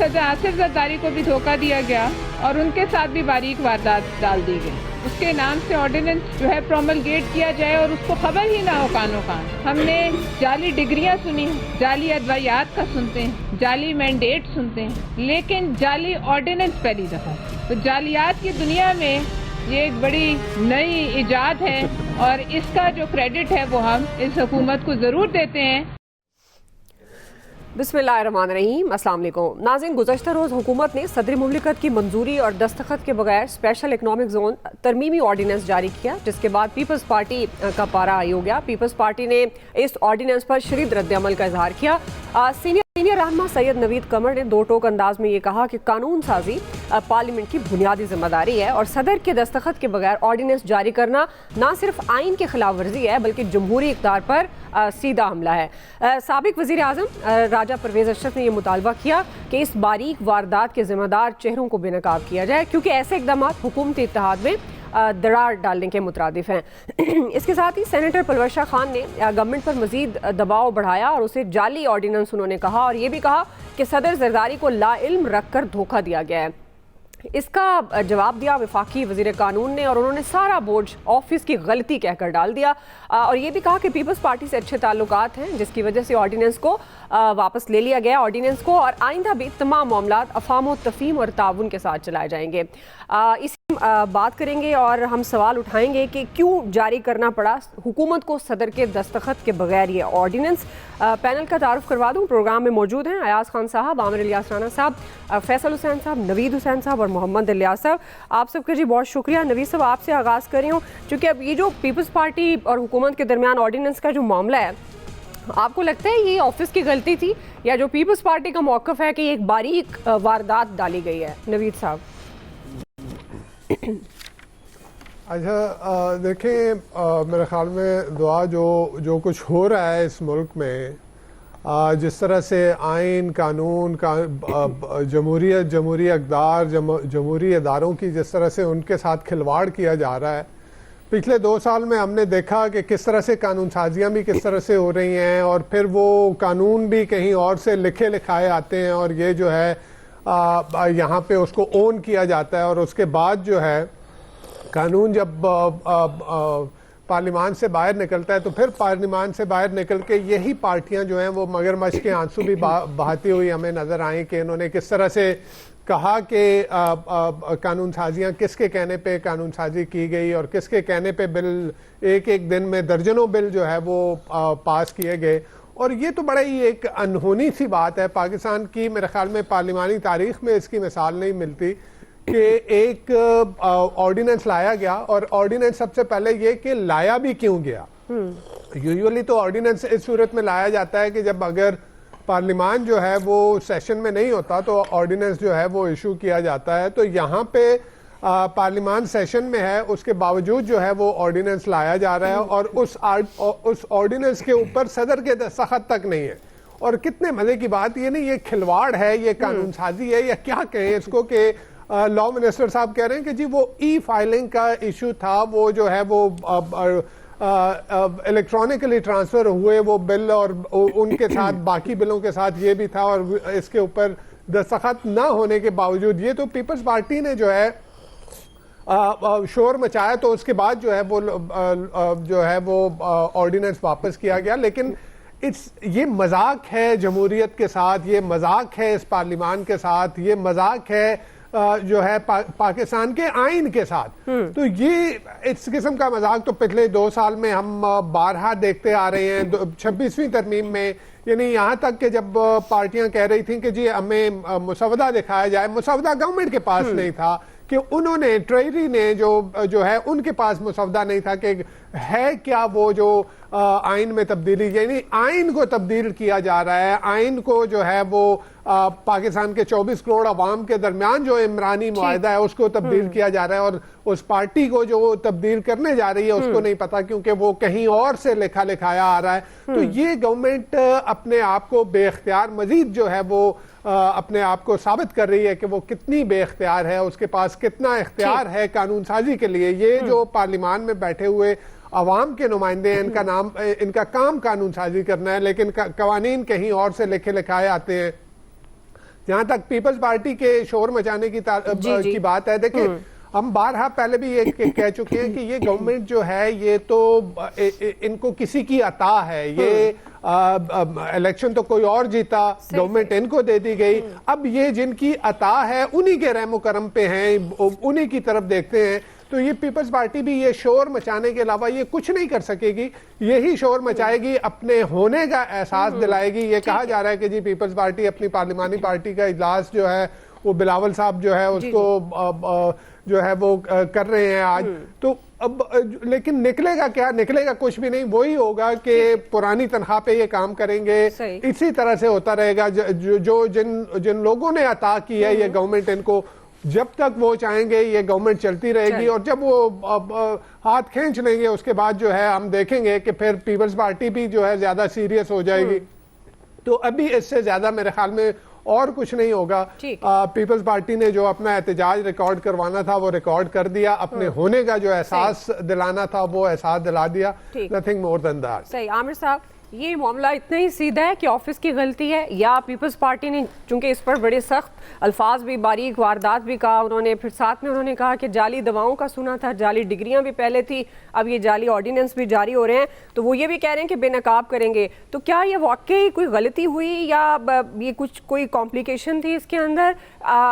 सदर आसिफ जरदारी को भी धोखा दिया गया और उनके साथ भी बारीक वारदात डाल दी गई। उसके नाम से ऑर्डिनेंस जो है प्रोमलगेट किया जाए और उसको खबर ही ना हो कानो कान। हमने जाली डिग्रियां सुनी, जाली अदवायात का सुनते हैं, जाली मैंडेट सुनते हैं, लेकिन जाली ऑर्डिनेंस पहली दफा। तो जालियात की दुनिया में ये एक बड़ी नई इजाद है और इसका जो क्रेडिट है वो हम इस हुकूमत को जरूर देते हैं। बिस्मिल्लाहिर्रहमानिर्रहीम, अस्सलाम वालेकुम नाज़रीन। गुज़श्ता रोज़ हुकूमत ने सदर मुमलिकत की मंजूरी और दस्तखत के बगैर स्पेशल इकनॉमिक जोन तरमीमी ऑर्डीनेंस जारी किया, जिसके बाद पीपल्स पार्टी का पारा आई हो गया। पीपल्स पार्टी ने इस ऑर्डीनेंस पर शदीद रद्द-ए-अमल का इजहार किया। सीनियर रहनुमा सैयद नवीद कमर ने दो टोक अंदाज में ये कहा कि कानून साजी पार्लियामेंट की बुनियादी जिम्मेदारी है और सदर के दस्तखत के बगैर ऑर्डीनेंस जारी करना ना सिर्फ आइन की खिलाफ वर्जी है बल्कि जमहूरी इक़्तिदार पर सीधा हमला है। साबिक वज़ीर आज़म राजा परवेज़ अशरफ ने यह मुतालबा किया कि इस बारीक वारदात के जिम्मेदार चेहरों को बेनकाब किया जाए, क्योंकि ऐसे इक़दाम हुकूमती इत्तेहाद में दरार डालने के मुतरादिफ हैं। इसके साथ ही सेनेटर पलवशा खान ने गवर्नमेंट पर मजीद दबाव बढ़ाया और उसे जाली ऑर्डीनेंस उन्होंने कहा और ये भी कहा कि सदर जरदारी को लाइल्म रखकर धोखा दिया गया है। इसका जवाब दिया वफाकी वज़ीर कानून ने और उन्होंने सारा बोझ ऑफिस की गलती कहकर डाल दिया और ये भी कहा कि पीपल्स पार्टी से अच्छे ताल्लुकात हैं, जिसकी वजह से ऑर्डीनेंस को वापस ले लिया गया ऑर्डीनेंस को, और आइंदा भी तमाम मामलात अफाम तफहीम और ताउन के साथ चलाए जाएंगे। इसी बात करेंगे और हम सवाल उठाएंगे कि क्यों जारी करना पड़ा हुकूमत को सदर के दस्तखत के बगैर ये ऑर्डीनेंस। पैनल का तारुफ करवा दूँ, प्रोग्राम में मौजूद हैं अयाज खान साहब, आमिर इलियास राना साहब, फैसल हुसैन साहब, नवीद हुसैन साहब और मोहम्मद इलियास साहब। आप सबका जी बहुत शुक्रिया। नवीद साहब, आपसे आगाज़ कर रही हूँ, चूँकि अब ये जो पीपल्स पार्टी और हुकूमत के दरमियान ऑर्डीनेंस का जो मामला है, आपको लगता है ये ऑफिस की गलती थी या जो पीपल्स पार्टी का मौक़िफ़ है कि एक बारीक वारदात डाली गई है? नवीद साहब। अच्छा, देखें, मेरे ख्याल में दुआ जो कुछ हो रहा है इस मुल्क में, जिस तरह से आइन कानून का जमहूरियत, जमहूरी अक़दार, जमहूरी अदारों की जिस तरह से उनके साथ खिलवाड़ किया जा रहा है, पिछले 2 साल में हमने देखा कि किस तरह से कानून साजियाँ भी किस तरह से हो रही हैं और फिर वो कानून भी कहीं और से लिखे लिखाए आते हैं और ये जो है यहाँ पे उसको ओन किया जाता है और उसके बाद जो है कानून जब पार्लियामान से बाहर निकलता है तो फिर पार्लियामान से बाहर निकल के यही पार्टियां जो हैं वो मगरमच्छ के आंसू भी बहाती हुई हमें नज़र आई कि इन्होंने किस तरह से कहा कि कानून साजियाँ किसके कहने पे कानून साजी की गई और किसके कहने पे बिल एक दिन में दर्जनों बिल जो है वो पास किए गए। और ये तो बड़ा ही एक अनहोनी सी बात है पाकिस्तान की। मेरे ख्याल में पार्लिमानी तारीख में इसकी मिसाल नहीं मिलती कि एक ऑर्डिनेंस लाया गया और ऑर्डिनेंस सबसे पहले ये कि लाया भी क्यों गया। यूजुअली तो ऑर्डिनेंस इस सूरत में लाया जाता है कि जब अगर पार्लियामान जो है वो सेशन में नहीं होता तो ऑर्डिनेंस जो है वो इशू किया जाता है। तो यहाँ पे पार्लियामान सेशन में है, उसके बावजूद जो है वो ऑर्डिनेंस लाया जा रहा है और उस ऑर्डिनेंस के ऊपर सदर के दस्तखत तक नहीं है। और कितने मजे की बात, ये नहीं ये खिलवाड़ है, ये कानून साजी है या क्या कहें इसको, कि लॉ मिनिस्टर साहब कह रहे हैं कि जी वो ई फाइलिंग का इशू था, वो जो है वो इलेक्ट्रॉनिकली ट्रांसफर हुए वो बिल और उनके साथ बाकी बिलों के साथ ये भी था और इसके ऊपर दस्तखत ना होने के बावजूद ये तो पीपल्स पार्टी ने जो है शोर मचाया, तो उसके बाद जो है वो ऑर्डिनेंस वापस किया गया। लेकिन ये मजाक है जमहूरियत के साथ, ये मजाक है इस पार्लियामान के साथ, ये मजाक है जो है पाकिस्तान के आइन के साथ। तो ये इस किस्म का मजाक तो पिछले 2 साल में हम बारहा देखते आ रहे हैं। 26वीं तरमीम में यानी यहाँ तक कि जब पार्टियां कह रही थी कि जी हमें मुसवदा दिखाया जाए, मुसवदा गवर्नमेंट के पास नहीं था, कि उन्होंने ट्रेजरी ने जो है उनके पास मुसवदा नहीं था कि है क्या वो जो आइन में तब्दीली, यानी आइन को तब्दील किया जा रहा है, आइन को जो है वो पाकिस्तान के 24 करोड़ अवाम के दरमियान जो इमरानी मुआहदा है उसको तब्दील किया जा रहा है और उस पार्टी को जो तब्दील करने जा रही है उसको नहीं पता क्योंकि वो कहीं और से लिखा लिखाया आ रहा है। तो ये गवर्नमेंट अपने आप को बेख्तियार मजीद जो है वो अपने आप को साबित कर रही है कि वो कितनी बेख्तियार है, उसके पास कितना इख्तियार है कानून साजी के लिए। ये जो पार्लियामान में बैठे हुए अवाम के नुमाइंदे हैं, इनका काम कानून साजी करना है, लेकिन कवानीन कहीं और से लिखे लिखाए आते हैं। जहां तक पीपल्स पार्टी के शोर मचाने की की बात है, देखिए हम बारहा पहले भी ये कह चुके हैं कि ये गवर्नमेंट जो है ये तो इनको किसी की अता है, ये इलेक्शन तो कोई और जीता, गवर्नमेंट इनको दे दी गई, अब ये जिनकी अता है उन्हीं के रहमो करम पे हैं, उन्हीं की तरफ देखते हैं। तो ये पीपल्स पार्टी भी ये शोर मचाने के अलावा ये कुछ नहीं कर सकेगी, यही शोर मचाएगी, अपने होने का एहसास दिलाएगी। ये कहा जा रहा है कि जी पीपल्स पार्टी अपनी पार्लिमानी पार्टी का इजलास जो है वो बिलावल साहब जो है उसको जो है वो कर रहे हैं आज, तो अब लेकिन निकलेगा क्या? निकलेगा कुछ भी नहीं, वही होगा कि पुरानी तनख्वाह पे ये काम करेंगे, इसी तरह से होता रहेगा। जो जिन लोगों ने अता की है ये गवर्नमेंट, इनको जब तक वो चाहेंगे ये गवर्नमेंट चलती रहेगी, और जब वो हाथ खींच लेंगे उसके बाद जो है हम देखेंगे कि फिर पीपल्स पार्टी भी जो है ज्यादा सीरियस हो जाएगी। तो अभी इससे ज्यादा मेरे ख्याल में और कुछ नहीं होगा। पीपल्स पार्टी ने जो अपना एहतजाज रिकॉर्ड करवाना था वो रिकॉर्ड कर दिया, अपने होने का जो एहसास दिलाना था वो एहसास दिला दिया, नथिंग मोर देन दैट। सही। आमिर साहब, ये मामला इतना ही सीधा है कि ऑफिस की गलती है, या पीपल्स पार्टी ने चूंकि इस पर बड़े सख्त अल्फाज भी, बारीक वारदात भी कहा उन्होंने, फिर साथ में उन्होंने कहा कि जाली दवाओं का सुना था, जाली डिग्रियां भी पहले थी, अब ये जाली ऑर्डिनेंस भी जारी हो रहे हैं, तो वो ये भी कह रहे हैं कि बेनकाब करेंगे। तो क्या ये वाकई कोई गलती हुई या ये कोई कॉम्प्लिकेशन थी इसके अंदर,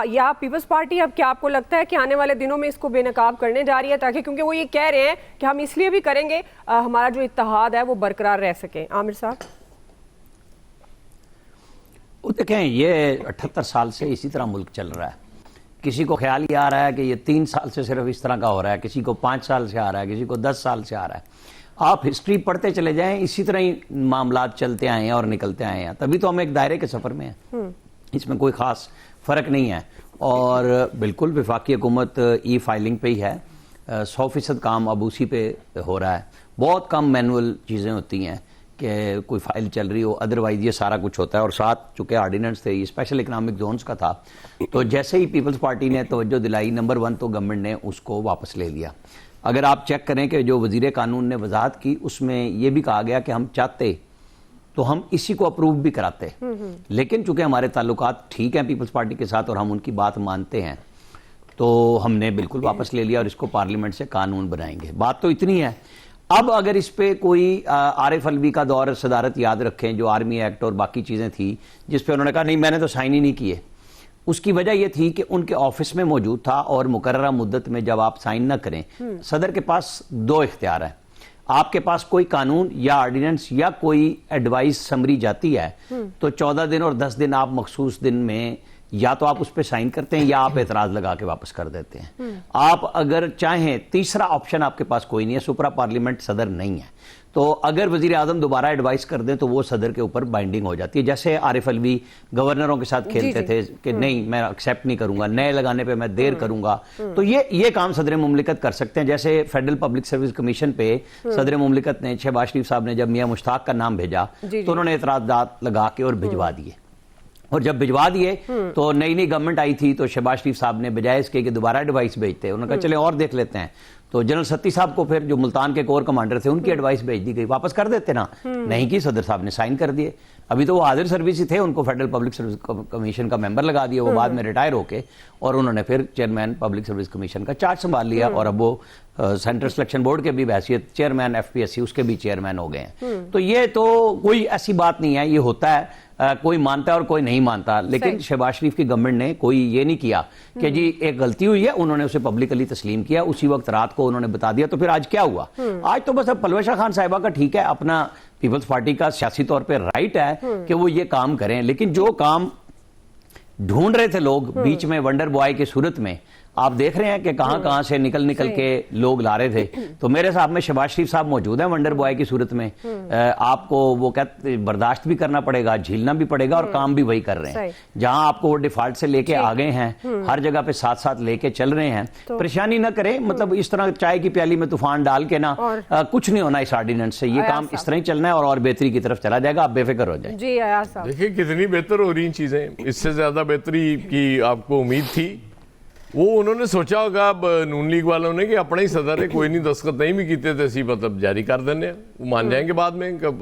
या पीपल्स पार्टी अब क्या आपको लगता है कि आने वाले दिनों में इसको बेनकाब करने जा रही है, ताकि क्योंकि वो ये कह रहे हैं कि हम इसलिए भी करेंगे हमारा जो इत्तेहाद है वो बरकरार रह सके। आमिर साहब, देखें ये 78 साल से इसी तरह मुल्क चल रहा है, किसी को ख्याल ही आ रहा है कि ये 3 साल से सिर्फ इस तरह का हो रहा है, किसी को 5 साल से आ रहा है, किसी को 10 साल से आ रहा है। आप हिस्ट्री पढ़ते चले जाएं, इसी तरह ही मामलात चलते आए हैं और निकलते आए हैं, तभी तो हम एक दायरे के सफर में हैं, इसमें कोई खास फर्क नहीं है। और बिल्कुल वफाकी हुकूमत ई फाइलिंग पे ही है, 100% काम अब उसी पे हो रहा है, बहुत कम मैनुअल चीज़ें होती हैं कि कोई फाइल चल रही हो, अदरवाइज ये सारा कुछ होता है। और साथ चूँकि ऑर्डिनेंस थे, ये स्पेशल इकनॉमिक जोन्स का था, तो जैसे ही पीपल्स पार्टी ने तवज्जो दिलाई, नंबर 1 तो गवर्नमेंट ने उसको वापस ले लिया। अगर आप चेक करें कि जो वज़ीर कानून ने वजाहत की उसमें यह भी कहा गया कि हम चाहते तो हम इसी को अप्रूव भी कराते, लेकिन चूंकि हमारे ताल्लुकात ठीक हैं पीपल्स पार्टी के साथ और हम उनकी बात मानते हैं, तो हमने बिल्कुल वापस ले लिया और इसको पार्लियामेंट से कानून बनाएंगे। बात तो इतनी है। अब अगर इस पे कोई आरिफ अलवी का दौर सदारत याद रखें, जो आर्मी एक्ट और बाकी चीज़ें थी जिस पे उन्होंने कहा नहीं मैंने तो साइन ही नहीं किए, उसकी वजह यह थी कि उनके ऑफिस में मौजूद था और मुकर्ररा मुद्दत में जब आप साइन ना करें, सदर के पास 2 इख्तियार हैं, आपके पास कोई कानून या ऑर्डिनेंस या कोई एडवाइस समरी जाती है तो 14 दिन और 10 दिन आप मखसूस दिन में या तो आप उस पर साइन करते हैं या आप एतराज लगा के वापस कर देते हैं। आप अगर चाहें, तीसरा ऑप्शन आपके पास कोई नहीं है, सुपरा पार्लियामेंट सदर नहीं है, तो अगर वजीर आजम दोबारा एडवाइस कर दें तो वो सदर के ऊपर बाइंडिंग हो जाती है। जैसे आरिफ अलवी गवर्नरों के साथ खेलते थे कि नहीं मैं एक्सेप्ट नहीं करूंगा, नए लगाने पे मैं देर करूंगा, तो ये काम सदर मुमलिकत कर सकते हैं। जैसे फेडरल पब्लिक सर्विस कमीशन पे सदर मुमलिकत ने, शहबाज शरीफ साहब ने जब मियां मुश्ताक का नाम भेजा तो उन्होंने एतराज़ात लगा के और भिजवा दिए, और जब भिजवा दिए तो नई नई गवर्नमेंट आई थी तो शहबाज शरीफ साहब ने बजाय इसके कि दोबारा एडवाइस भेजते, उन्होंने कहा चले और देख लेते हैं, तो जनरल सत्ती साहब को फिर जो मुल्तान के कोर कमांडर थे उनकी एडवाइस भेज दी गई, वापस कर देते ना, नहीं की, सदर साहब ने साइन कर दिए। अभी तो वो हाजिर सर्विस ही थे, उनको फेडरल पब्लिक सर्विस कमीशन का मेंबर लगा दिया, वो बाद में रिटायर होके और उन्होंने फिर चेयरमैन पब्लिक सर्विस कमीशन का चार्ज संभाल लिया, और अब वो सेंट्रल सिलेक्शन बोर्ड के भी हैसियत चेयरमैन, FPSC उसके भी चेयरमैन हो गए हैं। तो ये तो कोई ऐसी बात नहीं है, ये होता है, कोई मानता है और कोई नहीं मानता, लेकिन शहबाज शरीफ की गवर्नमेंट ने कोई ये नहीं किया कि जी एक गलती हुई है, उन्होंने उसे पब्लिकली तस्लीम किया, उसी वक्त रात को उन्होंने बता दिया। तो फिर आज क्या हुआ? आज तो बस अब परवेश खान साहिबा का ठीक है, अपना पीपल्स पार्टी का सियासी तौर पे राइट है कि वो ये काम करें, लेकिन जो काम ढूंढ रहे थे लोग बीच में वंडर बॉय की सूरत में, आप देख रहे हैं कि कहां से निकल के लोग ला रहे थे। तो मेरे साथ में शहबाज शरीफ साहब मौजूद हैं वंडर बॉय की सूरत में, आपको वो कहते बर्दाश्त भी करना पड़ेगा, झीलना भी पड़ेगा, और काम भी वही कर रहे हैं। जहां आपको वो डिफॉल्ट से लेके आ गए हैं, हर जगह पे साथ साथ लेके चल रहे हैं, परेशानी ना करें, मतलब इस तरह चाय की प्याली में तूफान डाल के ना कुछ नहीं होना इस ऑर्डिनेंस से, ये काम इस तरह ही चलना है और बेहतरी की तरफ चला जाएगा, आप बेफिक्र हो जाए। जी आयाज साहब, देखिए कितनी बेहतर हो रही चीजें, इससे ज्यादा बेहतरी की आपको उम्मीद थी। वो उन्होंने सोचा होगा अब नून लीग वालों ने कि अपना ही सदर है, कोई नहीं दस्तखत नहीं भी कीते थे, इसी मतलब जारी कर देने, वो मान जाएंगे बाद में कब,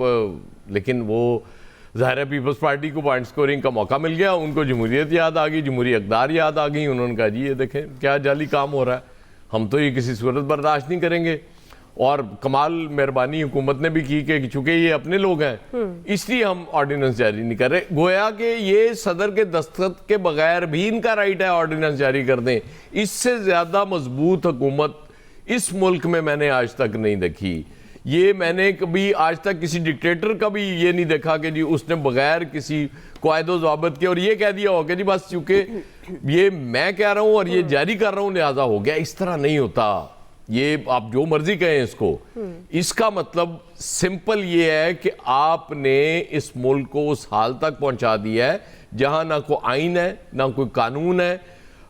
लेकिन वो ज़ाहिर है पीपल्स पार्टी को पॉइंट स्कोरिंग का मौका मिल गया, उनको जमहूरियत याद आ गई, जमहूरी अक़दार याद आ गई। उन्होंने कहा जी ये देखें क्या जाली काम हो रहा है, हम तो ये किसी सूरत बर्दाश्त नहीं करेंगे। और कमाल मेहरबानी हुकूमत ने भी की कि चूंकि ये अपने लोग हैं इसलिए हम ऑर्डिनेंस जारी नहीं कर रहे। गोया कि ये सदर के दस्तखत के बगैर भी इनका राइट है ऑर्डिनेंस जारी कर दें। इससे ज़्यादा मजबूत हुकूमत इस मुल्क में मैंने आज तक नहीं देखी। ये मैंने कभी आज तक किसी डिक्टेटर का भी ये नहीं देखा कि जी उसने बगैर किसी कायदो ज़ाबित के और ये कह दिया हो कि जी बस चूंकि ये मैं कह रहा हूँ और ये जारी कर रहा हूँ लिहाजा हो गया। इस तरह नहीं होता। ये आप जो मर्जी कहें इसको, इसका मतलब सिंपल ये है कि आपने इस मुल्क को उस हाल तक पहुंचा दिया है जहां ना कोई आइन है, ना कोई कानून है,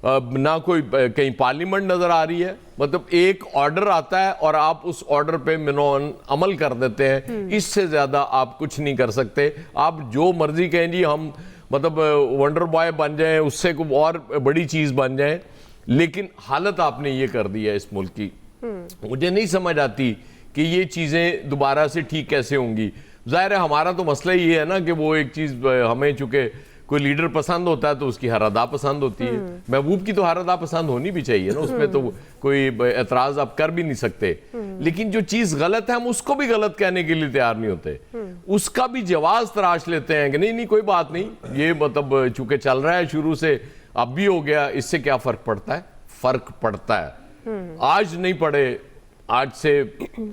ना कोई कहीं पार्लियामेंट नजर आ रही है। मतलब एक ऑर्डर आता है और आप उस ऑर्डर पे मिनोन अमल कर देते हैं। इससे ज्यादा आप कुछ नहीं कर सकते। आप जो मर्जी कहें जी हम मतलब वंडर बॉय बन जाएं, उससे कोई और बड़ी चीज बन जाए, लेकिन हालत आपने ये कर दी है इस मुल्क की। मुझे नहीं समझ आती कि ये चीजें दोबारा से ठीक कैसे होंगी। जाहिर है हमारा तो मसला ये है ना कि वो एक चीज हमें चूंकि कोई लीडर पसंद होता है तो उसकी हर अदा पसंद होती है। महबूब की तो हर अदा पसंद होनी भी चाहिए ना, उसमें तो कोई एतराज आप कर भी नहीं सकते। लेकिन जो चीज गलत है हम उसको भी गलत कहने के लिए तैयार नहीं होते, उसका भी जवाब तराश लेते हैं कि नहीं नहीं कोई बात नहीं, ये मतलब चूंकि चल रहा है शुरू से अब भी हो गया, इससे क्या फर्क पड़ता है? फर्क पड़ता है। आज नहीं पढ़े, आज से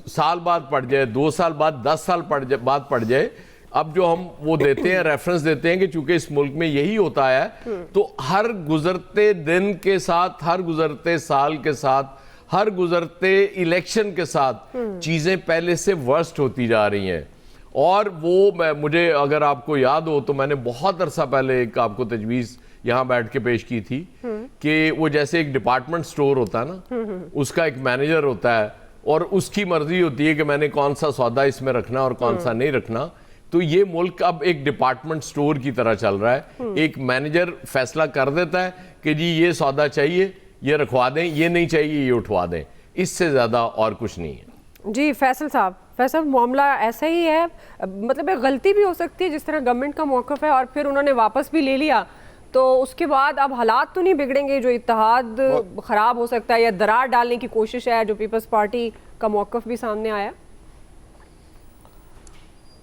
साल बाद पढ़ जाए, 2 साल बाद, 10 साल बाद पढ़ जाए। अब जो हम वो देते हैं रेफरेंस देते हैं कि चूंकि इस मुल्क में यही होता है तो हर गुजरते दिन के साथ, हर गुजरते साल के साथ, हर गुजरते इलेक्शन के साथ चीजें पहले से वर्स्ट होती जा रही हैं। और वो मुझे अगर आपको याद हो तो मैंने बहुत अरसा पहले एक आपको तजवीज़ यहाँ बैठ के पेश की थी कि वो जैसे एक डिपार्टमेंट स्टोर होता है ना, उसका एक मैनेजर होता है और उसकी मर्जी होती है कि मैंने कौन सा सौदा इसमें रखना और कौन सा नहीं रखना। तो ये मुल्क अब एक डिपार्टमेंट स्टोर की तरह चल रहा है। एक मैनेजर फैसला कर देता है कि जी ये सौदा चाहिए ये रखवा दें, ये नहीं चाहिए ये उठवा दें, इससे ज्यादा और कुछ नहीं है। जी फैसल साहब, मामला ऐसा ही है, मतलब एक गलती भी हो सकती है जिस तरह गवर्नमेंट का मौक़िफ़ है और फिर उन्होंने वापस भी ले लिया तो उसके बाद अब हालात तो नहीं बिगड़ेंगे, जो इत्तेहाद ख़राब हो सकता है या दरार डालने की कोशिश है जो पीपल्स पार्टी का मौक़िफ़ भी सामने आया।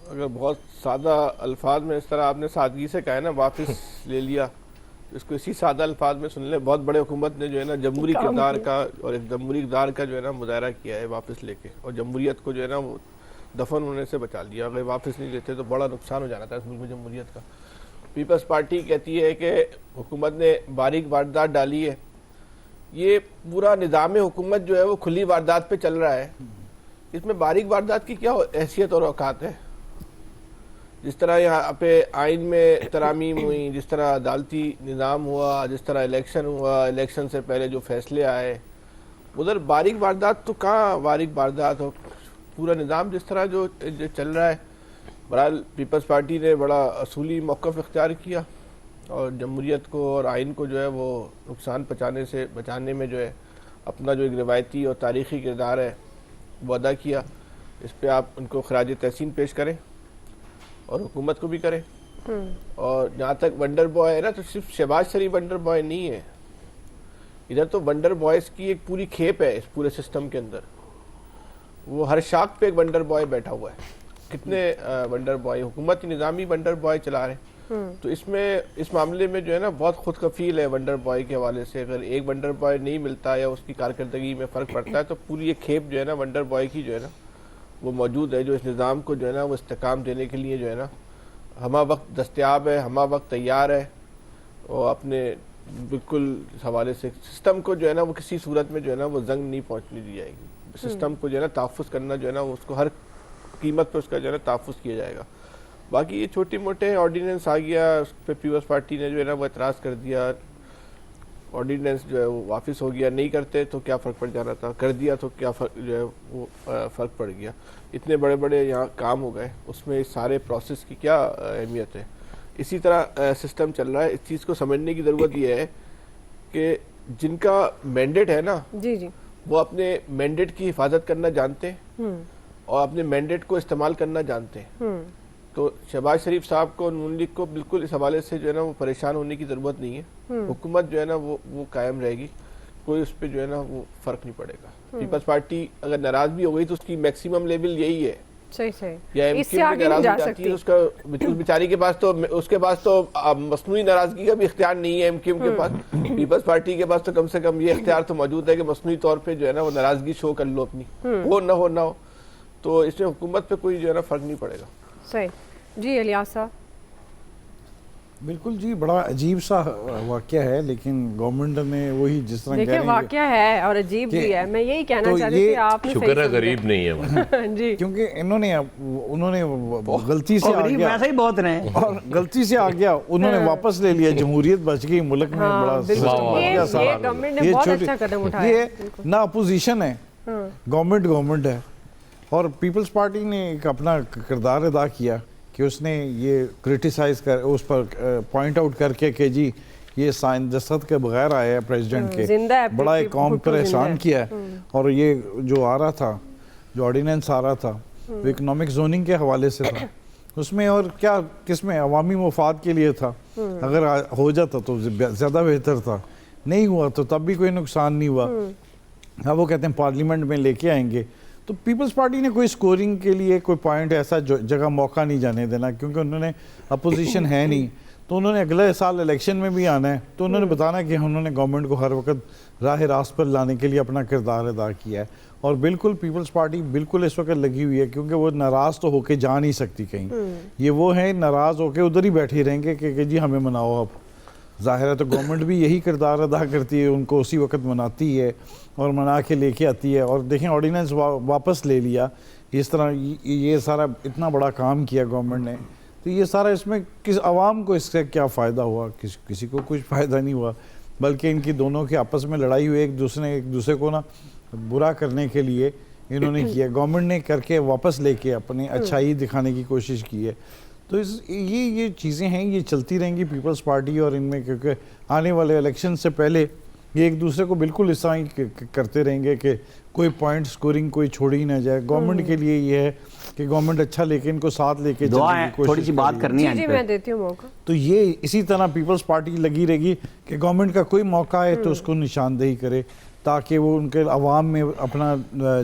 अगर बहुत सादा अल्फाज में इस तरह आपने सादगी से कहा है ना वापस ले लिया, इसको इसी सादा अल्फाज में सुन ले। बहुत बड़े हुकूमत ने जो है ना जमहूरी किरदार का और एक जमहूरी इक़दार का जो है ना मुजाहरा किया है वापस लेके, और जमहूरियत को जो है ना वो दफन होने से बचा लिया। अगर वापस नहीं लेते तो बड़ा नुकसान हो जाना था इस मुल्क में जमहूरियत का। पीपल्स पार्टी कहती है कि हुकूमत ने बारीक वारदात डाली है। ये पूरा निज़ाम हुकूमत जो है वो खुली वारदात पे चल रहा है। इसमें बारीक वारदात की क्या हैसियत और औकात है? जिस तरह यहाँ पे आइन में तरामीम हुई, जिस तरह अदालती निज़ाम हुआ, जिस तरह इलेक्शन हुआ, इलेक्शन से पहले जो फैसले आए, उधर बारीक वारदात तो कहाँ बारीक वारदात हो। पूरा निज़ाम जिस तरह जो चल रहा है, बहरहाल पीपल्स पार्टी ने बड़ा असूली मौक़िफ़ इख्तियार किया और जमहूरियत को और आइन को जो है वो नुकसान बचाने में जो है अपना जो एक रिवायती और तारीख़ी किरदार है वो अदा किया। इस पर आप उनको खराज तहसीन पेश करें और हुकूमत को भी करें। और जहाँ तक वंडर बॉय है ना, तो सिर्फ शहबाज शरीफ वंडर बॉय नहीं है, इधर तो वंडर बॉयज़ की एक पूरी खेप है इस पूरे सिस्टम के अंदर। वो हर शाख पे एक वंडर बॉय बैठा हुआ है। कितने वंडर बॉय हुकूमती निज़ामी वंडर बॉय चला रहे हैं। तो इसमें इस मामले में जो है ना बहुत खुद कफील है वंडर बॉय के हवाले से। अगर एक वंडर बॉय नहीं मिलता या उसकी कारकर्दगी में फ़र्क पड़ता है तो पूरी ये खेप जो है ना वंडर बॉय की जो है ना वो मौजूद है, जो इस निज़ाम को जो है ना वो इस्तेकाम देने के लिए जो है ना हमा वक्त दस्तयाब है, हमा वक्त तैयार है और अपने बिल्कुल हवाले से सिस्टम को जो है ना वो किसी सूरत में जो है ना वो जंग नहीं पहुँचने दी जाएगी। सिस्टम को जो है ना तहफ़्फ़ुज़ करना जो है ना उसको हर कीमत पर उसका जो है ना तहफ़्फ़ुज़ किया जाएगा। बाकी ये छोटे मोटे ऑर्डिनेंस आ गया, उस पर पीपल्स पार्टी ने जो है ना वो एतराज़ कर दिया, ऑर्डिनेंस जो है वो वापस हो गया। नहीं करते तो क्या फ़र्क पड़ जाना था, कर दिया तो क्या फ़र्क जो है वो फ़र्क पड़ गया। इतने बड़े बड़े यहाँ काम हो गए, उसमें इस सारे प्रोसेस की क्या अहमियत है। इसी तरह सिस्टम चल रहा है। इस चीज़ को समझने की ज़रूरत यह है कि जिनका मैंडेट है ना जी वो अपने मैंडेट की हिफाजत करना जानते हैं और अपने मैंडेट को इस्तेमाल करना जानते हैं। तो शहबाज शरीफ साहब को, नून लीग को बिल्कुल इस हवाले से जो है ना वो परेशान होने की ज़रूरत नहीं है। हुकूमत जो है ना वो कायम रहेगी, कोई उस पर जो है ना वो फ़र्क नहीं पड़ेगा। पीपल्स पार्टी अगर नाराज़ भी हो गई तो उसकी मैक्सिमम लेवल यही है। सही सही, या इससे आगे नहीं जा सकती। उसका बेचारी के पास तो, उसके पास तो मसनूई नाराजगी का भी इख्तियार नहीं है एमक्यूएम के पास। पीपल्स पार्टी के पास तो कम से कम ये इख्तियार तो मौजूद है कि मसनूई तौर पे जो है ना वो नाराजगी शो कर लो अपनी, हो ना हो। तो इसमें हुकूमत पे कोई जो है ना फर्क नहीं पड़ेगा। सही जी। इलियास साहब, बिल्कुल जी, बड़ा अजीब सा वाकया है, लेकिन गवर्नमेंट ने वही जिस तरह देखिए वाकया है और अजीब भी है। मैं यही कहना तो चाह रही थी, आपने शुक्र है गरीब नहीं है जी, क्योंकि उन्होंने गलती से आ गरीब गया वैसे ही बहुत रहे और गलती से आ गया, उन्होंने वापस ले लिया, जमहूरियत बच गई मुल्क में। बड़ा ये गवर्नमेंट ने बहुत अच्छा कदम उठाया। ये ना अपोजिशन है, गवर्नमेंट है। और पीपल्स पार्टी ने एक अपना किरदार अदा किया कि उसने ये क्रिटिसाइज कर, उस पर पॉइंट आउट करके कि जी ये साइन दस्तखत के बगैर आया है प्रेसिडेंट के, बड़ा एक कौम पर एहसान किया है। और ये जो आ रहा था, जो ऑर्डिनेंस आ रहा था, वो इकोनॉमिक जोनिंग के हवाले से था उसमें, और क्या किसमें अवामी मुफाद के लिए था। अगर हो जाता तो ज़्यादा बेहतर था, नहीं हुआ तो तब भी कोई नुकसान नहीं हुआ। अब वो कहते हैं पार्लियामेंट में लेके आएंगे। तो पीपल्स पार्टी ने कोई स्कोरिंग के लिए कोई पॉइंट ऐसा जगह मौका नहीं जाने देना, क्योंकि उन्होंने अपोजिशन है नहीं, तो उन्होंने अगले साल इलेक्शन में भी आना है। तो उन्होंने बताना कि उन्होंने गवर्नमेंट को हर वक्त राह रास्त पर लाने के लिए अपना किरदार अदा किया है। और बिल्कुल पीपल्स पार्टी बिल्कुल इस वक्त लगी हुई है, क्योंकि वो नाराज़ तो होके जा नहीं सकती कहीं। ये वो है नाराज़ होके उधर ही बैठे रहेंगे कि जी हमें मनाओ। अब ज़ाहिर है तो गवर्नमेंट भी यही किरदार अदा करती है, उनको उसी वक्त मनाती है और मना के लेके आती है। और देखें ऑर्डिनेंस वापस ले लिया, इस तरह ये सारा इतना बड़ा काम किया गवर्नमेंट ने। तो ये सारा इसमें किस आवाम को इससे क्या फ़ायदा हुआ? किसी को कुछ फ़ायदा नहीं हुआ, बल्कि इनकी दोनों की आपस में लड़ाई हुई, एक दूसरे को ना बुरा करने के लिए इन्होंने किया। गवर्नमेंट ने करके वापस लेके अपनी अच्छाई दिखाने की कोशिश की है। तो ये चीज़ें हैं, ये चलती रहेंगी पीपल्स पार्टी और इनमें, क्योंकि आने वाले इलेक्शन से पहले ये एक दूसरे को बिल्कुल इस तरह करते रहेंगे कि कोई पॉइंट स्कोरिंग कोई छोड़ी ही ना जाए। गवर्नमेंट के लिए ये है कि गवर्नमेंट अच्छा लेके इनको साथ लेके थोड़ी सी बात करनी है। जी मैं देती हूँ मौका। तो ये इसी तरह पीपल्स पार्टी लगी रहेगी कि गवर्नमेंट का कोई मौका है तो उसको निशानदेही करे, ताकि वो उनके अवाम में अपना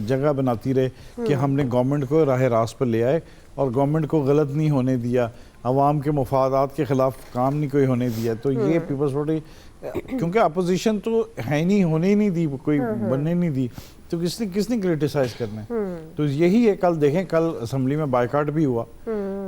जगह बनाती रहे कि हमने गवर्नमेंट को राह रास्त पर ले आए और गवर्नमेंट को गलत नहीं होने दिया, अवाम के मफादात के ख़िलाफ़ काम नहीं कोई होने दिया। तो ये पीपल्स पार्टी, क्योंकि अपोजिशन तो है नहीं, होने ही नहीं दी, कोई बनने नहीं दी, तो किसने क्रिटिसाइज करना है? तो यही है। कल देखें, कल असम्बली में बायकाट भी हुआ,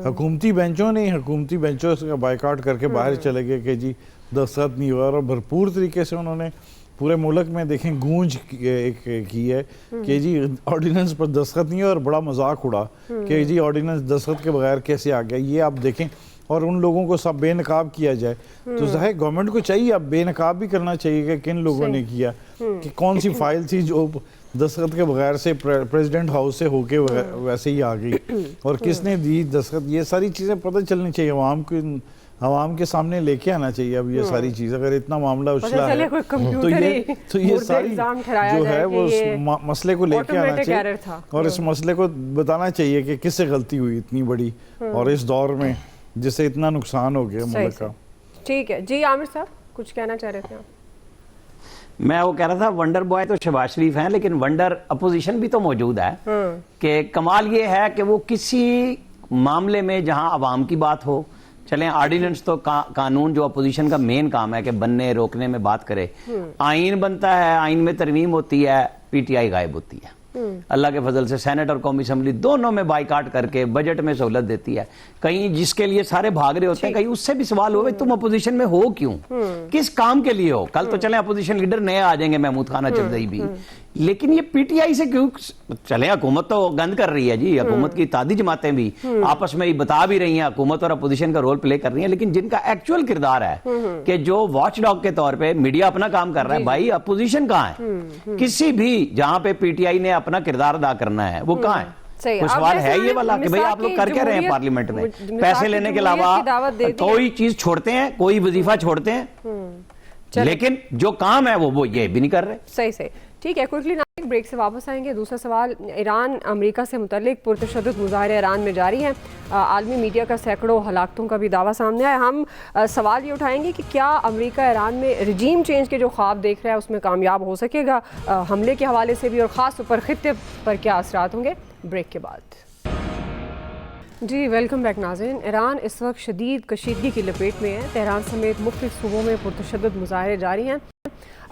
हुकूमती बेंचों से बायकाट करके बाहर चले गए कि जी दस्तखत नहीं हुआ। और भरपूर तरीके से उन्होंने पूरे मुल्क में देखें गूंज की है कि जी ऑर्डिनेंस पर दस्तखत नहीं है, और बड़ा मजाक उड़ा कि जी ऑर्डिनेंस दस्तखत के बगैर कैसे आ गया। ये आप देखें, और उन लोगों को सब बेनकाब किया जाए। तो जाहिर गवर्नमेंट को चाहिए अब बेनकाब भी करना चाहिए कि किन लोगों ने किया, कि कौन सी फाइल थी जो दस्तखत के बगैर से प्रेसिडेंट हाउस से होके वैसे ही आ गई, और किसने दी दस्तखत। ये सारी चीज़ें पता चलनी चाहिए आवाम के सामने लेके आना चाहिए। अब ये सारी चीज़ अगर इतना मामला उछला है तो ये सारी जो है वो उस मसले को लेके आना चाहिए, और इस मसले को बताना चाहिए कि किससे गलती हुई इतनी बड़ी और इस दौर में जिससे इतना नुकसान हो गया मुल्क का। ठीक है जी। आमिर साहब कुछ कहना चाह रहे थे आप? मैं वो कह रहा था, वंडर बॉय तो शहबाज शरीफ हैं, लेकिन वंडर अपोजिशन भी तो मौजूद है। कि कमाल ये है कि वो किसी मामले में जहां आवाम की बात हो, चलें ऑर्डिनेंस तो कानून जो अपोजिशन का मेन काम है कि बनने रोकने में बात करे, आइन बनता है, आइन में तरमीम होती है, पीटीआई गायब होती है। अल्लाह के फजल से सेनेट और कौमी असम्बली दोनों में बाइकाट करके बजट में सहूलत देती है। कहीं जिसके लिए सारे भाग रहे होते हैं, कहीं उससे भी सवाल हो तुम अपोजिशन में हो क्यों, किस काम के लिए हो? कल तो चले अपोजिशन लीडर नए आ जाएंगे, महमूद खान चौधरी भी, लेकिन ये पीटीआई से क्यों चले? हुकूमत तो गंद कर रही है जी, हुकूमत की इत्तेहादी जमातें भी आपस में बता भी रही हैं, हुकूमत और अपोजिशन का रोल प्ले कर रही हैं, लेकिन जिनका एक्चुअल किरदार है कि जो वॉच डॉग के तौर पे मीडिया अपना काम कर रहा है, भाई अपोजिशन कहाँ है? किसी भी जहां पे पीटीआई ने अपना किरदार अदा करना है वो कहाँ है? कुछ सवाल है ये वाला कि भाई आप लोग कर क्या रहे हैं पार्लियामेंट में? पैसे लेने के अलावा कोई चीज छोड़ते हैं, कोई वजीफा छोड़ते हैं, लेकिन जो काम है वो ये भी नहीं कर रहे। सही ठीक है। क्विकली ब्रेक से वापस आएंगे। दूसरा सवाल, ईरान अमेरिका से मुतल्लिक पुरतशद्दुद मुज़ाहरे ईरान में जारी हैं। आलमी मीडिया का सैकड़ों हलाकतों का भी दावा सामने आया। हम सवाल ये उठाएंगे कि क्या अमेरिका ईरान में रजीम चेंज के जो ख्वाब देख रहा है उसमें कामयाब हो सकेगा, हमले के हवाले से भी, और ख़ास तौर पर खित्ते पर क्या असरात होंगे। ब्रेक के बाद जी वेलकम बैक नाज़रीन। ईरान इस वक्त शदीद कशीदगी की लपेट में है। तेहरान समेत मुख्तलिफ सूबों में पुरतशद्दुद मुज़ाहरे जारी हैं।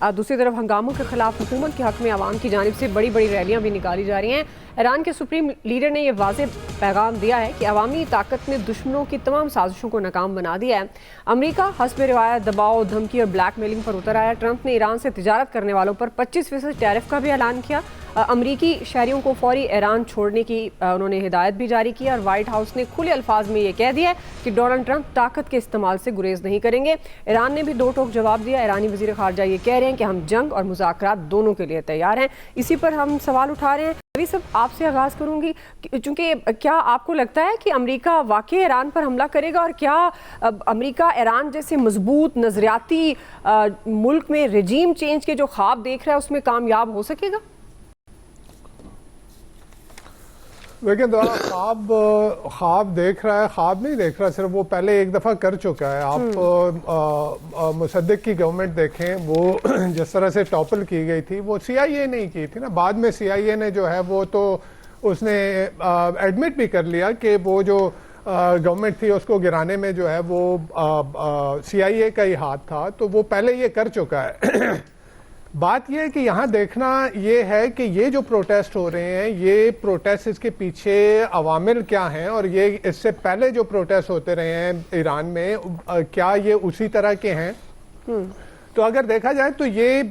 दूसरी तरफ हंगामों के खिलाफ हुकूमत के हक में आवाम की जानिब से बड़ी बड़ी रैलियां भी निकाली जा रही हैं। ईरान के सुप्रीम लीडर ने यह वाज़ेह पैगाम दिया है कि अवामी ताकत ने दुश्मनों की तमाम साजिशों को नाकाम बना दिया है। अमेरिका हस्ब रिवायत दबाव, धमकी और ब्लैकमेलिंग पर उतर आया। ट्रंप ने ईरान से तिजारत करने वालों पर 25% टैरिफ का भी ऐलान किया। अमरीकी शहरियों को फौरी ईरान छोड़ने की उन्होंने हिदायत भी जारी की और वाइट हाउस ने खुले अल्फाज में ये कह दिया कि डोनाल्ड ट्रंप ताकत के इस्तेमाल से गुरेज नहीं करेंगे। ईरान ने भी दो टोक जवाब दिया। ईरानी वज़ीर ख़ारजा ये कह रहे हैं कि हम जंग और मुज़ाकरात दोनों के लिए तैयार हैं। इसी पर हम सवाल उठा रहे हैं। अभी सब आपसे आगाज़ करूंगी, चूँकि क्या आपको लगता है कि अमेरिका वाकई ईरान पर हमला करेगा, और क्या अमेरिका ईरान जैसे मजबूत नज़रियाती मुल्क में रजीम चेंज के जो ख्वाब देख रहा है उसमें कामयाब हो सकेगा? देखिए, ख्वाब देख रहा है, ख्वाब नहीं देख रहा, सिर्फ वो पहले एक दफ़ा कर चुका है। आप मुसद्दिक की गवर्नमेंट देखें, वो जिस तरह से टॉपल की गई थी वो CIA नहीं की थी ना। बाद में CIA ने जो है वो तो उसने एडमिट भी कर लिया कि वो जो गवर्नमेंट थी उसको गिराने में जो है वो CIA का ही हाथ था, तो वो पहले ये कर चुका है। बात यह है कि यहाँ देखना ये है कि ये जो प्रोटेस्ट हो रहे हैं, ये प्रोटेस्ट, इसके पीछे अवामिल क्या हैं, और ये इससे पहले जो प्रोटेस्ट होते रहे हैं ईरान में, क्या ये उसी तरह के हैं? तो अगर देखा जाए तो ये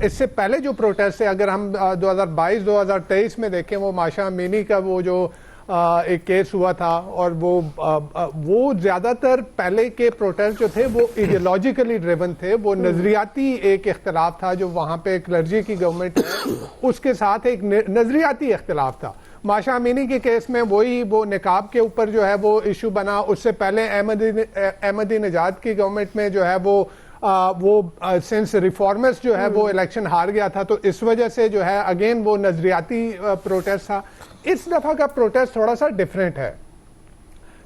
इससे पहले जो प्रोटेस्ट है, अगर हम 2022-2023 में देखें, वो माशा अमीनी का वो जो एक केस हुआ था, और वो ज़्यादातर पहले के प्रोटेस्ट जो थे वो आइडियोलॉजिकली ड्रिवन थे। वो नज़रियाती एक इख्तिलाफ था जो वहाँ पे क्लर्जी की गवर्नमेंट है उसके साथ एक नज़रियाती इख्तिलाफ था। माशा अमीनी के केस में वो निकाब के ऊपर जो है वो इशू बना। उससे पहले अहमदी नजाद की गवर्नमेंट में जो है वो सिंस रिफॉर्मर्स जो है वो इलेक्शन हार गया था, तो इस वजह से जो है अगेन वो नज़रियाती प्रोटेस्ट था। इस दफा का प्रोटेस्ट थोड़ा सा डिफरेंट है।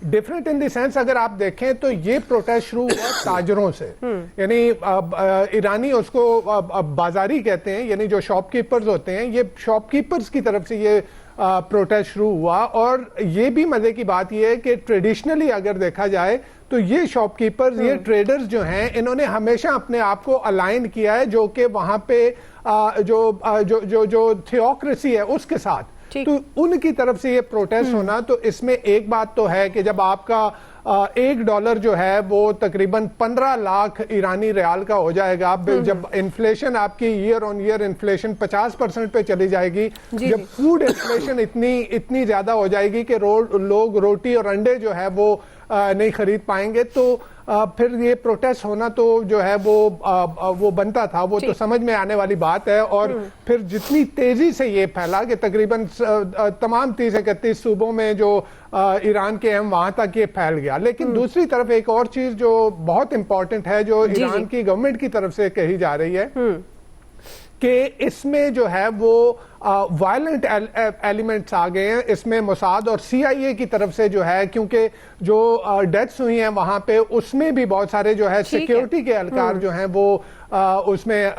डिफरेंट इन द सेंस, अगर आप देखें तो ये प्रोटेस्ट शुरू हुआ ताजरों से, यानी ईरानी उसको बाजारी कहते हैं, यानी जो शॉपकीपर्स होते हैं, ये शॉपकीपर्स की तरफ से ये प्रोटेस्ट शुरू हुआ। और ये भी मजे की बात ये है कि ट्रेडिशनली अगर देखा जाए तो ये शॉपकीपर्स, ये ट्रेडर्स जो हैं, इन्होंने हमेशा अपने आप को अलाइन किया है जो कि वहां पे जो थियोक्रेसी है उसके साथ, तो उनकी तरफ से ये प्रोटेस्ट होना। तो इसमें एक बात तो है कि जब आपका $1 जो है वो तकरीबन 15 लाख ईरानी रियाल का हो जाएगा, जब इन्फ्लेशन आपकी ईयर ऑन ईयर इन्फ्लेशन 50% पे चली जाएगी, जब फूड इन्फ्लेशन इतनी ज्यादा हो जाएगी कि लोग रोटी और अंडे जो है वो नहीं खरीद पाएंगे, तो फिर ये प्रोटेस्ट होना तो जो है वो बनता था, वो तो समझ में आने वाली बात है। और फिर जितनी तेजी से ये फैला कि तकरीबन तमाम 30-31 सूबों में जो ईरान के हैं वहां तक ये फैल गया। लेकिन दूसरी तरफ एक और चीज जो बहुत इंपॉर्टेंट है, जो ईरान की गवर्नमेंट की तरफ से कही जा रही है कि इसमें जो है वो वायलेंट एलिमेंट्स आ गए हैं। इसमें मोसाद और CIA की तरफ से जो है, क्योंकि जो डेथ्स हुई हैं वहां पे, उसमें भी बहुत सारे जो है सिक्योरिटी के एहलकार जो हैं वो उसमें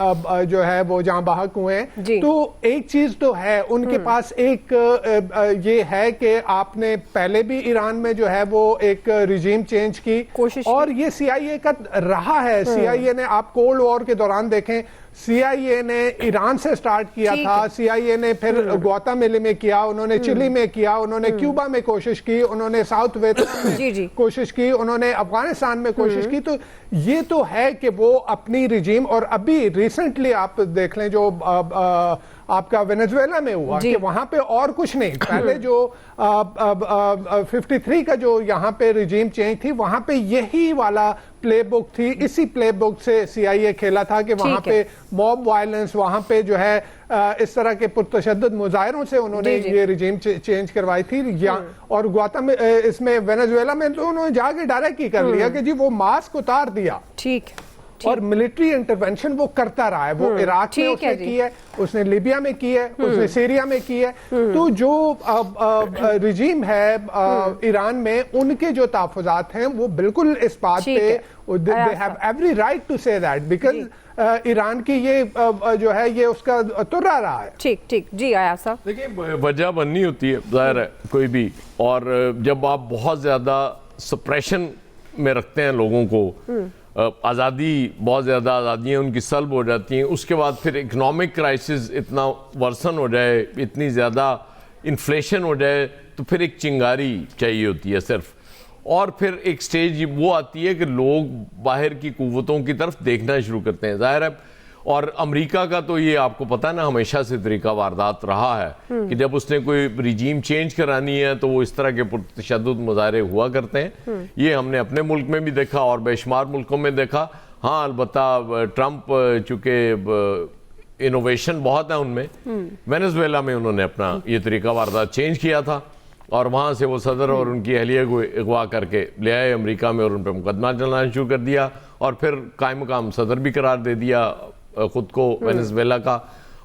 जो है वो जहां बहक हुए हैं। तो एक चीज तो है, उनके पास एक ये है कि आपने पहले भी ईरान में जो है वो एक रिजीम चेंज की कोशिश, और ये CIA का रहा है। CIA ने, आप कोल्ड वॉर के दौरान देखें, CIA ने ईरान से स्टार्ट किया था, CIA ने फिर ग्वातामेला में किया, उन्होंने चिली में किया, उन्होंने क्यूबा में कोशिश की, उन्होंने साउथ वियतनाम में कोशिश की, उन्होंने अफगानिस्तान में कोशिश की। तो ये तो है कि वो अपनी रिजीम, और अभी रिसेंटली आप देख लें जो आपका वेनेजुएला में हुआ कि वहां पे और कुछ नहीं, पहले जो 53 का जो यहाँ पे रिजीम चेंज थी, वहां पे यही वाला प्लेबुक थी। इसी प्लेबुक से CIA खेला था कि वहां पे मॉब वायलेंस, वहां पे जो है इस तरह के पुरतशद्दुद मुजाहिरों से उन्होंने ये रिजीम चेंज करवाई थी। और इसमें वेनेजुएला में तो उन्होंने जाके डायरेक्ट ही कर लिया कि जी वो मास्क उतार दिया। ठीक, और मिलिट्री इंटरवेंशन वो करता रहा है। वो इराक में उसने की है, उसने लीबिया में की है, उसने सीरिया में की है। तो जो रिजीम है ईरान में, उनके जो तहफ़्फ़ुज़ात हैं वो बिल्कुल इस बात पे they have every right to say that, because Iran की ये जो है ये उसका तुर्रा रहा है। ठीक ठीक जी आया साहब। देखिए वजह बननी होती है जाहिर है कोई भी, और जब आप बहुत ज़्यादा सप्रेशन में रखते हैं लोगों को, आज़ादी, बहुत ज़्यादा आज़ादियाँ उनकी सल्ब हो जाती हैं, उसके बाद फिर इकोनॉमिक क्राइसिस इतना वर्सन हो जाए, इतनी ज़्यादा इन्फ्लेशन हो जाए, तो फिर एक चिंगारी चाहिए होती है सिर्फ। और फिर एक स्टेज वो आती है कि लोग बाहर की कुव्वतों की तरफ देखना शुरू करते हैं, जाहिर है। और अमेरिका का तो ये आपको पता है ना, हमेशा से तरीका वारदात रहा है कि जब उसने कोई रिजीम चेंज करानी है तो वो इस तरह के तशद्दुद मुजाहरे हुआ करते हैं। ये हमने अपने मुल्क में भी देखा और बेशुमार मुल्कों में देखा। हाँ, अलबत्ता ट्रंप चूँकि इनोवेशन बहुत है उनमें, वेनेजुएला में उन्होंने अपना ये तरीका वारदात चेंज किया था और वहाँ से वो सदर और उनकी अहलिया को अगवा करके ले आए अमेरिका में और उन पर मुकदमा चलाना शुरू कर दिया और फिर कायम मकाम सदर भी करार दे दिया खुद को वेनेजुएला का।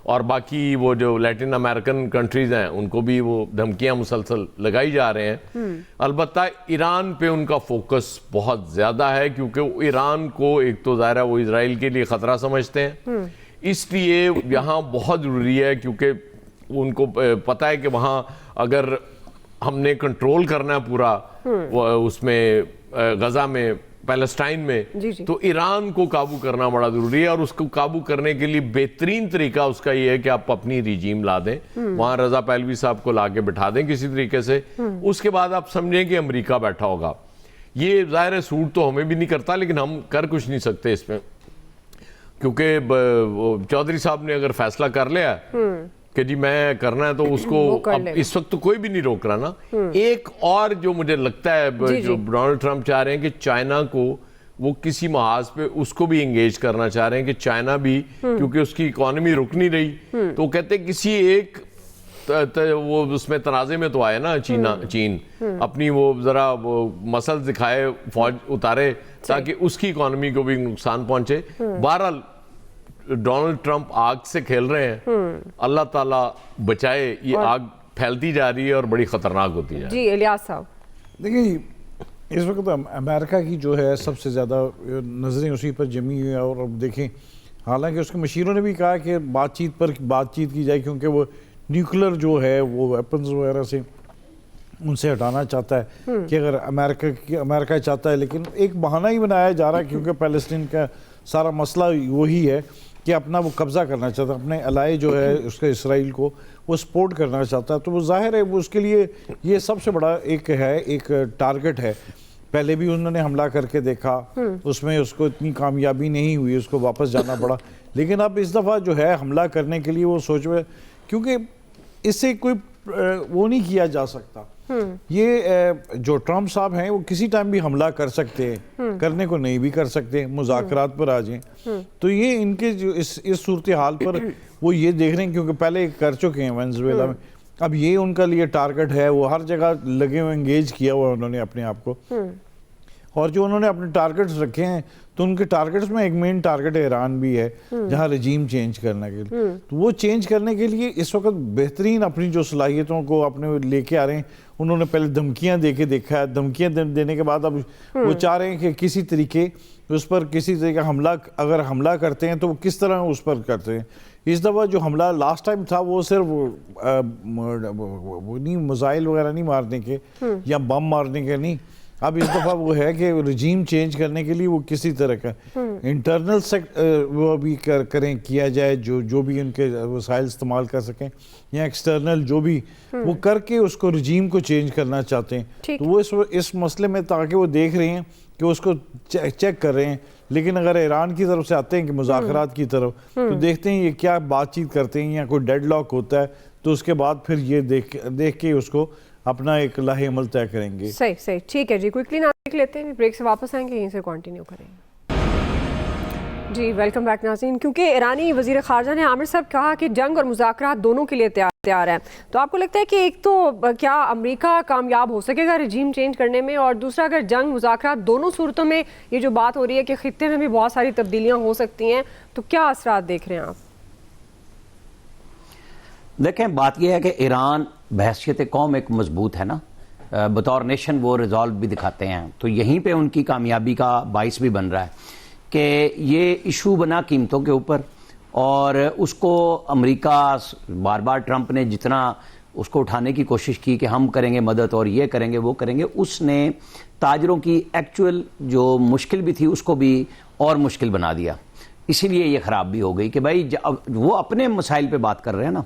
और बाकी वो जो लैटिन अमेरिकन कंट्रीज हैं उनको भी वो धमकियां मुसलसल लगाई जा रहे हैं। अलबत्ता ईरान पे उनका फोकस बहुत ज़्यादा है क्योंकि ईरान को एक तो ज़ाहिर है वो इजराइल के लिए ख़तरा समझते हैं, इसलिए यहाँ बहुत ज़रूरी है क्योंकि उनको पता है कि वहाँ अगर हमने कंट्रोल करना है पूरा उसमें गज़ा में, पैलेस्टाइन में, तो ईरान को काबू करना बड़ा जरूरी है। और उसको काबू करने के लिए बेहतरीन तरीका उसका ये है कि आप अपनी रिजीम ला दें, वहां रजा पहलवी साहब को लाके बिठा दें किसी तरीके से। उसके बाद आप समझें कि अमेरिका बैठा होगा। ये जाहिर है सूट तो हमें भी नहीं करता, लेकिन हम कर कुछ नहीं सकते इसमें, क्योंकि चौधरी साहब ने अगर फैसला कर लिया कि जी मैं करना है तो उसको अब इस वक्त तो कोई भी नहीं रोक रहा ना। एक और जो मुझे लगता है जो डोनाल्ड ट्रंप चाह रहे हैं कि चाइना को वो किसी महाज पे उसको भी एंगेज करना चाह रहे हैं कि चाइना भी, क्योंकि उसकी इकोनॉमी रुक नहीं रही, तो कहते हैं किसी एक वो उसमें तनाजे में तो आए ना चीन अपनी वो जरा वो मसल दिखाए, फौज उतारे ताकि उसकी इकोनॉमी को भी नुकसान पहुंचे। बहरहाल डोनाल्ड ट्रंप आग से खेल रहे हैं, अल्लाह ताला बचाए, ये आग फैलती जा रही है और बड़ी खतरनाक होती है। जी इलियास साहब, देखिए इस वक्त अमेरिका की जो है सबसे ज़्यादा नज़रें उसी पर जमी हुई है। और अब देखें, हालांकि उसके मशीरों ने भी कहा कि बातचीत की जाए, क्योंकि वो न्यूक्लियर जो है वो वेपन्स वगैरह से उनसे हटाना चाहता है कि अगर अमेरिका चाहता है, लेकिन एक बहाना ही बनाया जा रहा है क्योंकि पैलेस्टीन का सारा मसला वही है कि अपना वो कब्ज़ा करना चाहता है, अपने अलाए जो है उसके इसराइल को वो सपोर्ट करना चाहता है। तो वो जाहिर है वो उसके लिए ये सबसे बड़ा एक टारगेट है। पहले भी उन्होंने हमला करके देखा, उसमें उसको इतनी कामयाबी नहीं हुई, उसको वापस जाना पड़ा। लेकिन अब इस दफ़ा जो है हमला करने के लिए वो सोच रहे, क्योंकि इससे कोई वो नहीं किया जा सकता। ये जो ट्रंप साहब हैं वो किसी टाइम भी हमला कर सकते हैं, करने को नहीं भी कर सकते, मुज़ाकरात पर आ जाएं। तो ये इनके जो इस सूरत हाल पर वो ये देख रहे हैं, क्योंकि पहले कर चुके हैं वेनेजुएला में, अब ये उनका लिए टारगेट है। वो हर जगह लगे हुए, एंगेज किया हुआ उन्होंने अपने आप को। और जो उन्होंने अपने टारगेट्स रखे हैं, तो उनके टारगेट्स में एक मेन टारगेट ईरान भी है, जहां रजीम चेंज करने के लिए। तो वो चेंज करने के लिए इस वक्त बेहतरीन अपनी जो सलाहियतों को अपने लेके आ रहे हैं। उन्होंने पहले धमकियां दे के देखा है, धमकियां देने के बाद अब वो चाह रहे हैं कि किसी तरीके उस पर किसी तरीके हमला, अगर हमला करते हैं तो वो किस तरह उस पर करते हैं। इस दफ़ा जो हमला लास्ट टाइम था वो सिर्फ वो नहीं, मिसाइल वगैरह नहीं मारने के या बम मारने के नहीं। अब इस दफ़ा वो है कि रजीम चेंज करने के लिए वो किसी तरह का इंटरनल वो भी करें, किया जाए, जो भी उनके वसाइल इस्तेमाल कर सकें, या एक्सटर्नल जो भी वो करके उसको रजीम को चेंज करना चाहते हैं। तो वो इस मसले में ताकि वो देख रहे हैं कि उसको चेक कर रहे हैं। लेकिन अगर ईरान की तरफ से आते हैं कि मुज़ाकरात की तरफ, तो देखते हैं ये क्या बातचीत करते हैं या कोई डेडलॉक होता है, तो उसके बाद फिर ये देख के उसको अपना एक लाहे अमल तय करेंगे। सही ठीक है जी, क्विकली ना देख लेते हैं, ब्रेक से वापस आएंगे, यहीं से कंटिन्यू करेंगे। जी वेलकम बैक नाज़रीन। क्योंकि ईरानी वज़ीर ख़ारजा ने आमिर साहब कहा कि जंग और मुज़ाकरात दोनों के लिए तैयार तैयार है। तो आपको लगता है कि एक तो क्या अमेरिका कामयाब हो सकेगा रजीम चेंज करने में, और दूसरा अगर जंग मुज़ाकरात दोनों सूरतों में ये जो बात हो रही है कि खित्ते में भी बहुत सारी तब्दीलियां हो सकती हैं, तो क्या असरात देख रहे हैं आप? देखें, बात यह है कि ईरान बहैसियत कौम एक मजबूत है ना, बतौर नेशन वो रिजॉल्व भी दिखाते हैं, तो यहीं पे उनकी कामयाबी का बाइस भी बन रहा है कि ये इशू बना कीमतों के ऊपर, और उसको अमेरिका बार बार ट्रंप ने जितना उसको उठाने की कोशिश की कि हम करेंगे मदद और ये करेंगे वो करेंगे, उसने ताजरों की एक्चुअल जो मुश्किल भी थी उसको भी और मुश्किल बना दिया। इसीलिए ये ख़राब भी हो गई कि भाई वो अपने मसाइल पे बात कर रहे हैं ना,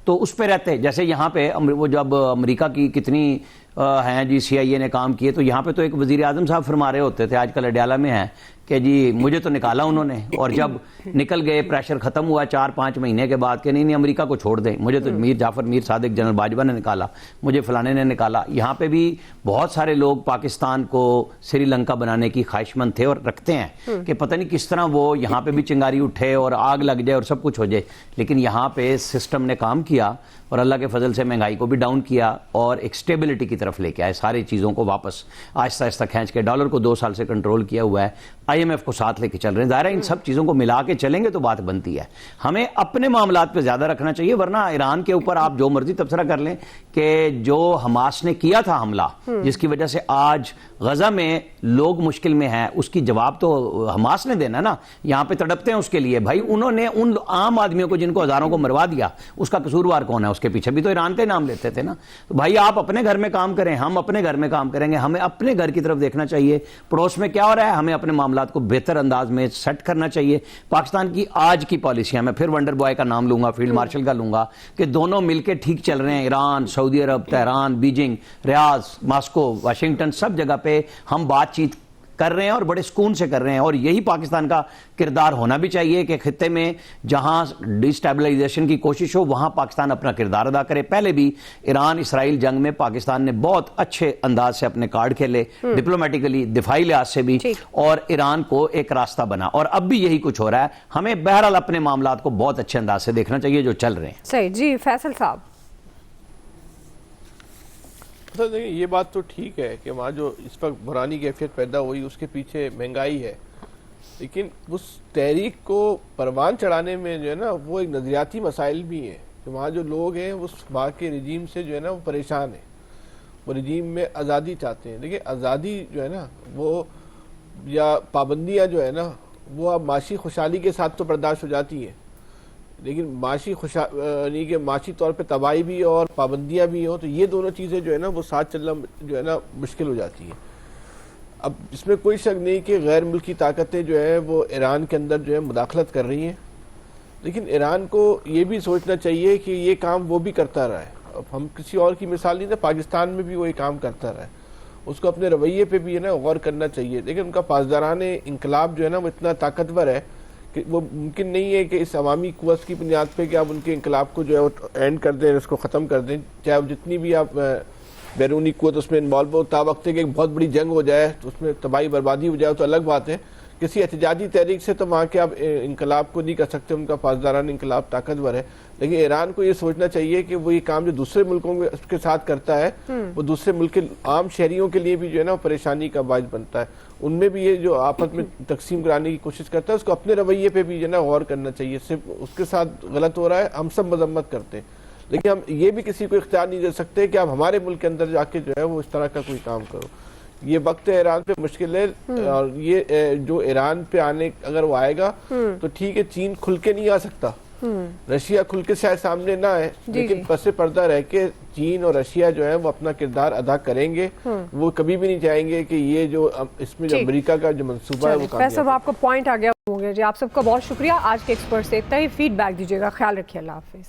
तो उस पे रहते, जैसे यहाँ पे वो जब अमेरिका की कितनी हैं जी CIA ने काम किए, तो यहाँ पे तो एक वज़ीर आज़म साहब फरमा रहे होते थे, आजकल अडयाला में हैं कि जी मुझे तो निकाला उन्होंने, और जब निकल गए प्रेशर ख़त्म हुआ 4-5 महीने के बाद कि नहीं नहीं अमेरिका को छोड़ दें, मुझे तो मीर जाफ़र मीर सादिक जनरल बाजवा ने निकाला, मुझे फलाने ने निकाला। यहाँ पे भी बहुत सारे लोग पाकिस्तान को श्रीलंका बनाने की ख्वाहिशमंद थे और रखते हैं कि पता नहीं किस तरह वो यहाँ पे भी चिंगारी उठे और आग लग जाए और सब कुछ हो जाए, लेकिन यहाँ पे सिस्टम ने काम किया और अल्लाह के फजल से महंगाई को भी डाउन किया और एक स्टेबिलिटी की तरफ लेके आए, सारी चीज़ों को वापस आहिस्ता आहिस्ता खींच के, डॉलर को 2 साल से कंट्रोल किया हुआ है, IMF को साथ लेके चल रहे हैं। ज़ाहिर है इन सब चीज़ों को मिला के चलेंगे तो बात बनती है। हमें अपने मामलात पे ज़्यादा रखना चाहिए, वरना ईरान के ऊपर आप जो मर्जी तबसरा कर लें कि जो हमास ने किया था हमला, जिसकी वजह से आज गजा में लोग मुश्किल में हैं, उसकी जवाब तो हमास ने देना ना। यहाँ पे तड़पते हैं उसके लिए, भाई उन्होंने उन आम आदमियों को जिनको हज़ारों को मरवा दिया, उसका कसूरवार कौन है? उसके पीछे भी तो ईरान का नाम लेते थे ना। तो भाई आप अपने घर में काम करें, हम अपने घर में काम करेंगे, हमें अपने घर की तरफ देखना चाहिए, पड़ोस में क्या हो रहा है हमें अपने मामलात को बेहतर अंदाज में सेट करना चाहिए। पाकिस्तान की आज की पॉलिसियां, मैं फिर वंडर बॉय का नाम लूंगा, फील्ड मार्शल का लूंगा, कि दोनों मिलकर ठीक चल रहे हैं। Iran, Saudi Arabia, Tehran, Beijing, Riyadh, Moscow, Washington, सब जगह पे हम बातचीत कर रहे हैं और बड़े सुकून से कर रहे हैं, और यही पाकिस्तान का किरदार होना भी चाहिए कि खित्ते में जहां डिस्टेबलाइजेशन की कोशिश हो वहां पाकिस्तान अपना किरदार अदा करे। पहले भी ईरान इसराइल जंग में पाकिस्तान ने बहुत अच्छे अंदाज से अपने कार्ड खेले, डिप्लोमेटिकली, दिफाई लिहाज से भी, और ईरान को एक रास्ता बना, और अब भी यही कुछ हो रहा है। हमें बहरहाल अपने मामलात को बहुत अच्छे अंदाज से देखना चाहिए जो चल रहे हैं। सही जी, फैसल साहब। तो देखिए ये बात तो ठीक है कि वहाँ जो इस वक्त बुरानी कैफियत पैदा हुई उसके पीछे महंगाई है, लेकिन उस तहरीक को परवान चढ़ाने में जो है ना वो एक नज़रियाती मसाइल भी हैं कि वहाँ जो लोग हैं उस वहाँ के रजीम से जो है ना वो परेशान है, वो रजीम में आज़ादी चाहते हैं। देखिए आज़ादी जो है ना वो या पाबंदियाँ जो है ना वो अब माशी खुशहाली के साथ तो बर्दाश्त हो जाती हैं, लेकिन माशी यानी कि माशी तौर पे तबाही भी और पाबंदियाँ भी हो तो ये दोनों चीज़ें जो है ना वो साथ चलना जो है ना मुश्किल हो जाती है। अब इसमें कोई शक नहीं कि गैर मुल्की ताकतें जो है वो ईरान के अंदर जो है मुदाखलत कर रही हैं, लेकिन ईरान को ये भी सोचना चाहिए कि ये काम वो भी करता रहा है। अब हम किसी और की मिसाल नहीं, पाकिस्तान में भी वो ये काम करता रहा है, उसको अपने रवैये पे भी है ना गौर करना चाहिए। लेकिन उनका पासदाराने इंकलाब जो है ना वो इतना ताकतवर है कि वो मुमकिन नहीं है कि इस अवामी कुव्वत की बुनियाद पे कि आप उनके इंकलाब को जो है वो एंड कर दें, उसको ख़त्म कर दें, चाहे जितनी भी आप बैरूनी कुव्वत उसमें इन्वॉल्व हो, ता वक्त कि एक बहुत बड़ी जंग हो जाए तो उसमें तबाही बर्बादी हो जाए तो अलग बात है। किसी एहतजाजी तहरीक से तो वहाँ के आप इंकलाब को नहीं कर सकते, उनका पासदाराना इंकलाब ताकतवर है। लेकिन ईरान को ये सोचना चाहिए कि वो ये काम जो दूसरे मुल्कों के साथ करता है वो दूसरे मुल्क के आम शहरियों के लिए भी जो है ना परेशानी का बायस बनता है, उनमें भी ये जो आपस में तकसीम कराने की कोशिश करता है उसको अपने रवैये पे भी जो है ना गौर करना चाहिए। सिर्फ उसके साथ गलत हो रहा है, हम सब मजम्मत करते हैं, लेकिन हम ये भी किसी को इख्तियार नहीं दे सकते कि आप हमारे मुल्क के अंदर जाके जो है वो इस तरह का कोई काम करो। ये वक्त है ईरान पे मुश्किल है, और ये जो ईरान पे आने अगर वो आएगा तो ठीक है, चीन खुल के नहीं आ सकता, रशिया खुल के शायद सामने ना आए, लेकिन पसे पर्दा रह के चीन और रशिया जो है वो अपना किरदार अदा करेंगे। वो कभी भी नहीं चाहेंगे कि ये जो इसमें जो अमेरिका का जो मंसूबा है वो कामयाब। आपको पॉइंट आ गया होंगे जी। आप सबका बहुत शुक्रिया। आज के एक्सपर्ट से इतना ही, फीडबैक दीजिएगा। ख्याल रखिए। अल्लाह हाफिज।